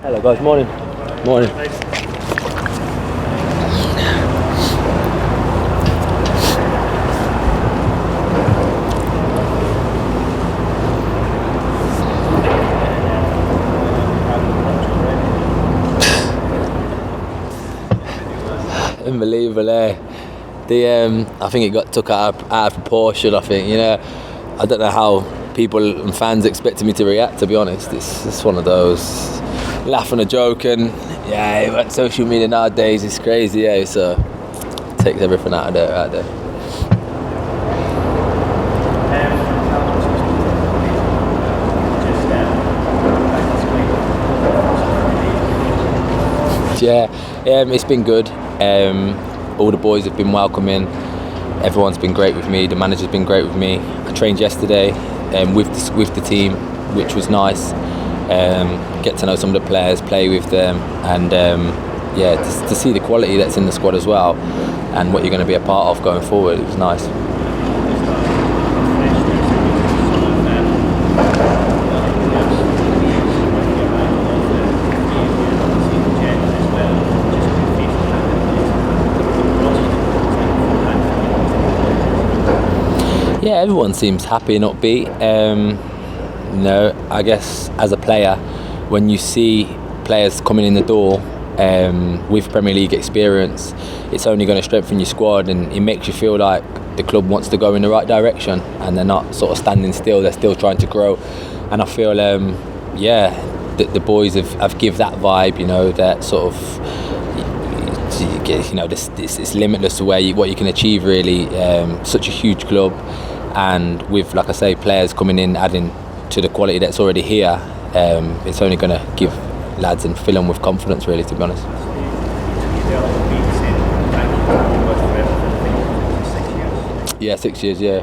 Hello guys, morning. Morning. Unbelievable, eh? I think it got took out of proportion. I think, I don't know how people and fans expected me to react. To be honest, it's one of those laughing and joking. Yeah, social media nowadays is crazy. Yeah, so it takes everything out of there. Yeah, it's been good. All the boys have been welcoming. Everyone's been great with me. The manager's been great with me. I trained yesterday with the team, which was nice. Get to know some of the players, play with them, and to see the quality that's in the squad as well, and what you're going to be a part of going forward. It was nice. Yeah, everyone seems happy and upbeat. I guess as a player, when you see players coming in the door with Premier League experience, it's only going to strengthen your squad, and it makes you feel like the club wants to go in the right direction, and they're not sort of standing still. They're still trying to grow, and I feel the boys have give that vibe. That sort of. It's limitless to what you can achieve. Really, such a huge club. And with, like I say, players coming in, adding to the quality that's already here, it's only going to give lads and fill them with confidence, really, to be honest. Yeah, 6 years, yeah.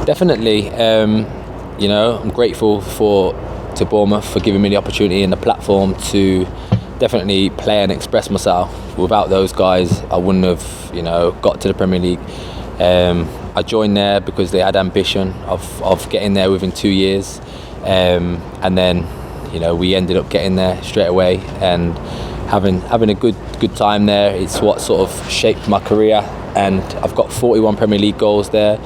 Definitely. I'm grateful to Bournemouth for giving me the opportunity and the platform to definitely play and express myself. Without those guys, I wouldn't have, got to the Premier League. I joined there because they had ambition of getting there within 2 years, and then, we ended up getting there straight away and having a good time there. It's what sort of shaped my career, and I've got 41 Premier League goals there,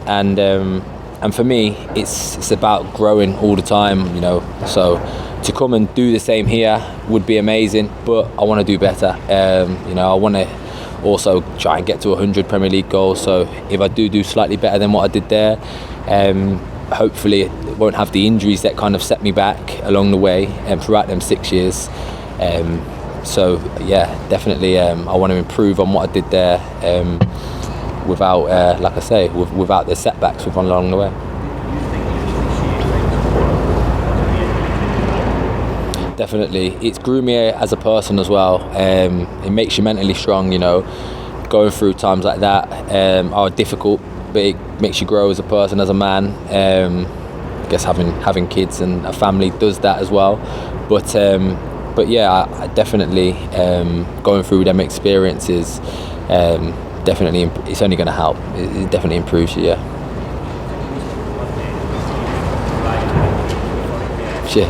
and for me, it's about growing all the time, So to come and do the same here would be amazing, but I want to do better. I want to also try and get to 100 Premier League goals. So if I do slightly better than what I did there, hopefully it won't have the injuries that kind of set me back along the way throughout them 6 years. So yeah, definitely, I want to improve on what I did there. Without, like I say, without the setbacks we've gone along the way. Definitely, it's grew me as a person as well. It makes you mentally strong, going through times like that are difficult, but it makes you grow as a person, as a man. I guess having kids and a family does that as well. But yeah, I definitely going through them experiences. Definitely, it's only going to help. It definitely improves you, yeah. Sure.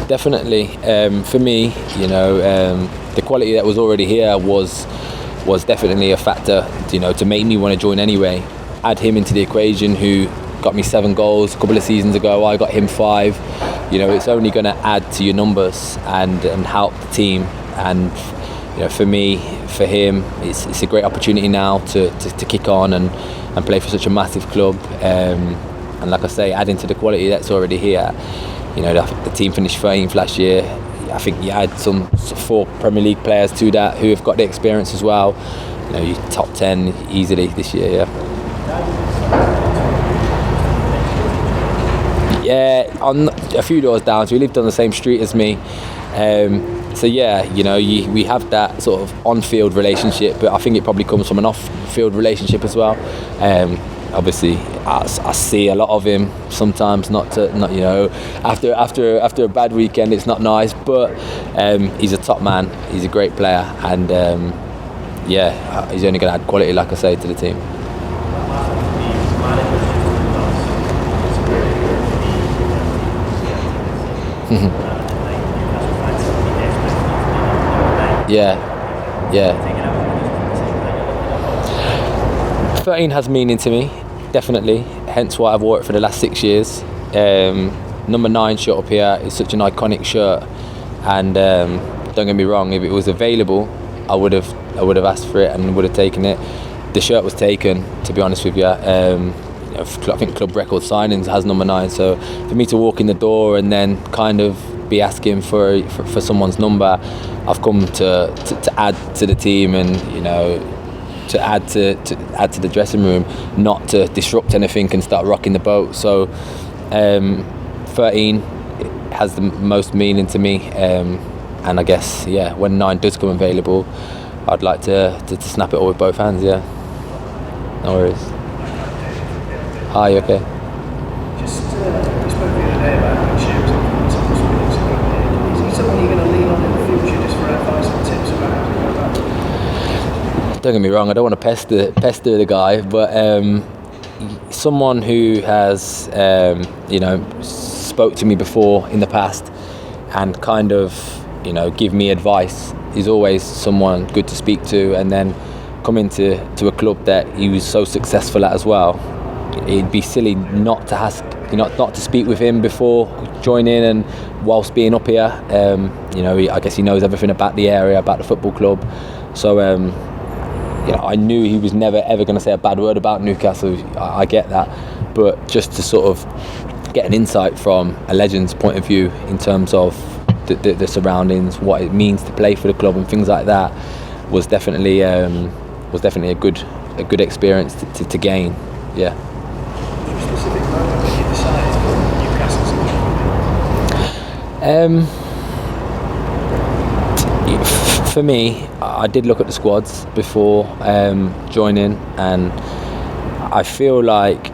Definitely, for me, the quality that was already here was definitely a factor, to make me want to join anyway. Add him into the equation, who got me 7 goals a couple of seasons ago. I got him 5. It's only going to add to your numbers and help the team. And for me, for him, it's a great opportunity now to kick on and play for such a massive club. And like I say, adding to the quality that's already here. The team finished 13th last year. I think you add some 4 Premier League players to that who have got the experience as well. You top 10 easily this year. Yeah. Yeah, on a few doors down, so he lived on the same street as me. So yeah, we have that sort of on-field relationship, but I think it probably comes from an off-field relationship as well. obviously I see a lot of him sometimes. Not you know, after a bad weekend, it's not nice. But he's a top man. He's a great player, and he's only going to add quality, like I say, to the team. Yeah. 13 has meaning to me, definitely. Hence why I've wore it for the last 6 years. Number 9 shirt up here is such an iconic shirt, and don't get me wrong, if it was available, I would have asked for it and would have taken it. The shirt was taken, to be honest with you. I think Club Record Signings has number 9, so for me to walk in the door and then kind of be asking for someone's number, I've come to add to the team, and you know, to add to the dressing room, not to disrupt anything and start rocking the boat. So 13 has the most meaning to me, and I guess when 9 does come available, I'd like to snap it all with both hands. Yeah, no worries. Hi, you okay? Just we spoke the other day about shares and is he someone you're going to lean on in the future just for advice and tips about how to go about it? Don't get me wrong, I don't want to pester the guy, but someone who has spoke to me before in the past and kind of give me advice is always someone good to speak to, and then come into a club that he was so successful at as well. It'd be silly not to ask, not to speak with him before joining and whilst being up here. I guess he knows everything about the area, about the football club. So I knew he was never ever going to say a bad word about Newcastle. I get that, but just to sort of get an insight from a legend's point of view in terms of the surroundings, what it means to play for the club and things like that, was definitely a good experience to gain. Yeah. Specific moment when you decided Newcastle's for me, I did look at the squads before joining, and I feel like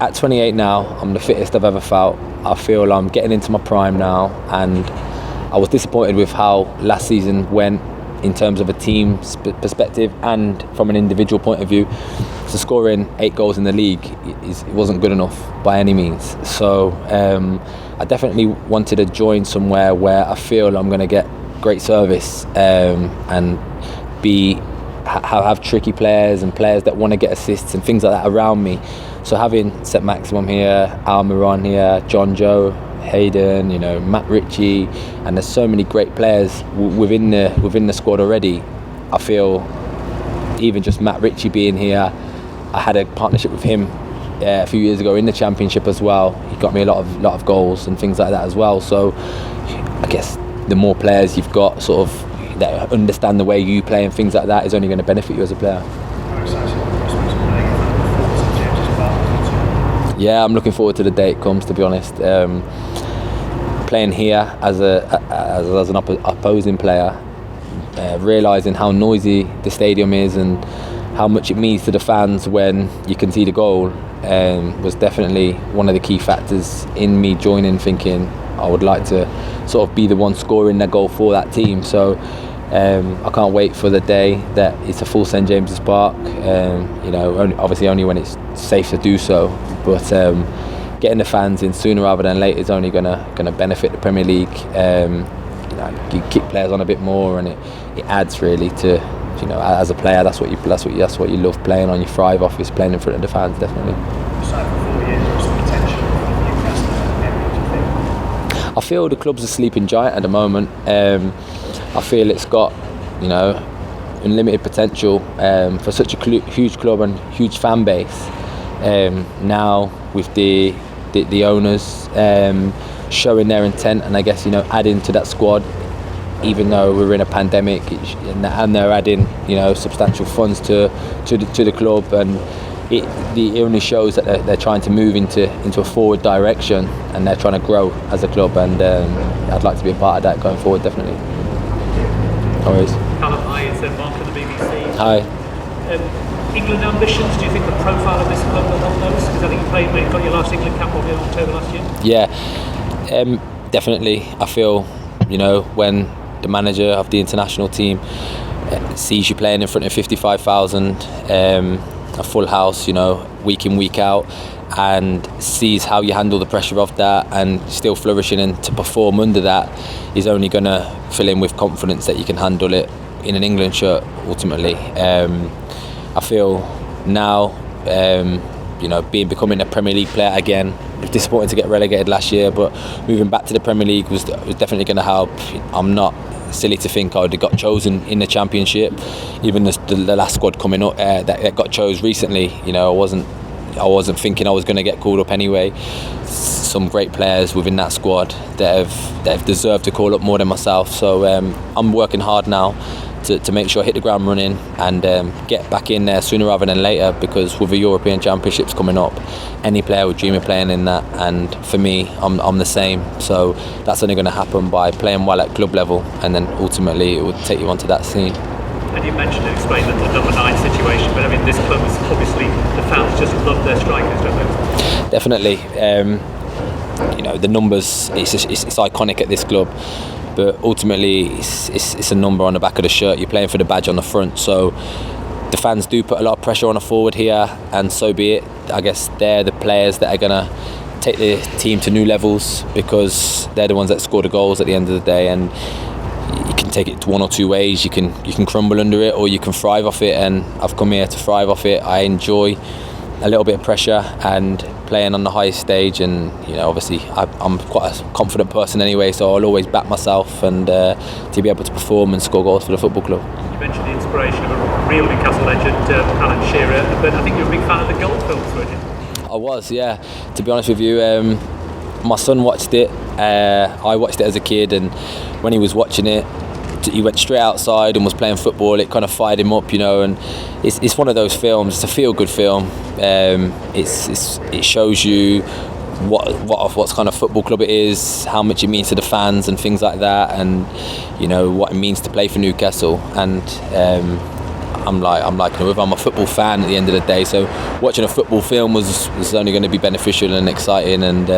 at 28 now, I'm the fittest I've ever felt. I feel I'm getting into my prime now, and I was disappointed with how last season went in terms of a team perspective and from an individual point of view. So scoring 8 goals in the league, it wasn't good enough by any means. So I definitely wanted to join somewhere where I feel I'm going to get great service and have tricky players and players that want to get assists and things like that around me. So having St Maximum here, Almiron here, John Joe, Hayden, Matt Ritchie, and there's so many great players within the squad already. I feel even just Matt Ritchie being here, I had a partnership with him a few years ago in the Championship as well. He got me a lot of goals and things like that as well. So I guess the more players you've got sort of that understand the way you play and things like that is only going to benefit you as a player. Yeah, I'm looking forward to the day it comes, to be honest. Playing here as an opposing player, realising how noisy the stadium is and how much it means to the fans when you can see the goal, was definitely one of the key factors in me joining, thinking I would like to sort of be the one scoring that goal for that team. So I can't wait for the day that it's a full St James's Park. Obviously only when it's safe to do so, but getting the fans in sooner rather than later is only gonna benefit the Premier League. You kick players on a bit more, and it adds really to, as a player, that's what you love playing on. You thrive off is playing in front of the fans, definitely. I feel the club's a sleeping giant at the moment. I feel it's got, unlimited potential for such a huge club and huge fan base. Now with the owners showing their intent, and I guess adding to that squad, even though we're in a pandemic, and they're adding substantial funds to the club, and it only shows that they're trying to move into a forward direction, and they're trying to grow as a club, and I'd like to be a part of that going forward, definitely. No worries. Callum, hi, it's Mark from the BBC. Hi. England ambitions? Do you think the profile of this club will help those? Because I think you got your last England cap in October last year. Yeah, definitely. I feel, when the manager of the international team sees you playing in front of 55,000, a full house, week in, week out, and sees how you handle the pressure of that and still flourishing and to perform under that, is only going to fill in with confidence that you can handle it in an England shirt ultimately. I feel now, becoming a Premier League player again, it was disappointing to get relegated last year, but moving back to the Premier League was definitely going to help. I'm not silly to think I would have got chosen in the Championship. Even the last squad coming up that got chose recently, I wasn't thinking I was going to get called up anyway. Some great players within that squad that have deserved to call up more than myself. So I'm working hard now to make sure I hit the ground running and get back in there sooner rather than later, because with the European Championships coming up, any player would dream of playing in that, and for me, I'm the same. So that's only going to happen by playing well at club level, and then ultimately it would take you onto that scene. And you mentioned and explained the number 9 situation, but I mean, this club is obviously, the fans just love their strikers, don't they? Definitely. The numbers, it's iconic at this club, but ultimately it's a number on the back of the shirt. You're playing for the badge on the front, so the fans do put a lot of pressure on a forward here, and so be it. I guess they're the players that are going to take the team to new levels, because they're the ones that score the goals at the end of the day, and you can take it one or two ways. You can crumble under it, or you can thrive off it, and I've come here to thrive off it. I enjoy a little bit of pressure and playing on the highest stage, and obviously I'm quite a confident person anyway, so I'll always back myself and to be able to perform and score goals for the football club. You mentioned the inspiration of a real Newcastle legend, Alan Shearer, but I think you're a big fan of the Gold films, weren't you? I was, yeah. To be honest with you, my son watched it. I watched it as a kid, and when he was watching it, he went straight outside and was playing football. It kind of fired him up, and it's one of those films. It's a feel-good film. It shows you what kind of football club it is, how much it means to the fans and things like that, and what it means to play for Newcastle. And I'm a football fan at the end of the day, so watching a football film was only going to be beneficial and exciting. And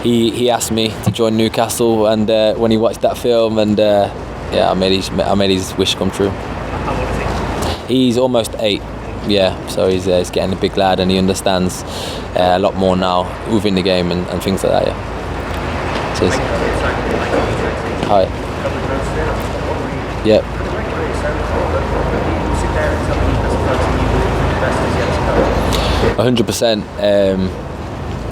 he asked me to join Newcastle, and when he watched that film, and I made his wish come true. How old is he? He's almost 8. Yeah, so he's getting a big lad, and he understands a lot more now within the game and things like that. Yeah. Cheers. Hi. Yeah. 100%.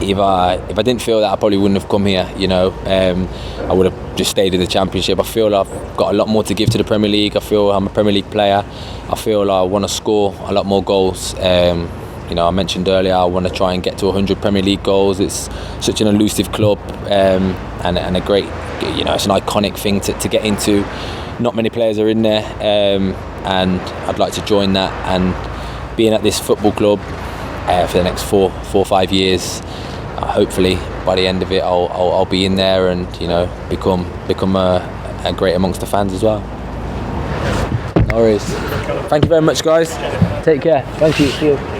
If I didn't feel that, I probably wouldn't have come here. I would have just stayed in the Championship. I feel I've got a lot more to give to the Premier League. I feel I'm a Premier League player. I feel I want to score a lot more goals. I mentioned earlier I want to try and get to 100 Premier League goals. It's such an elusive club, and a great, it's an iconic thing to get into. Not many players are in there, and I'd like to join that. And being at this football club for the next 4 or 5 years, hopefully by the end of it I'll be in there and become a great amongst the fans as well. No worries. Thank you very much, guys. Take care. Thank you. See you.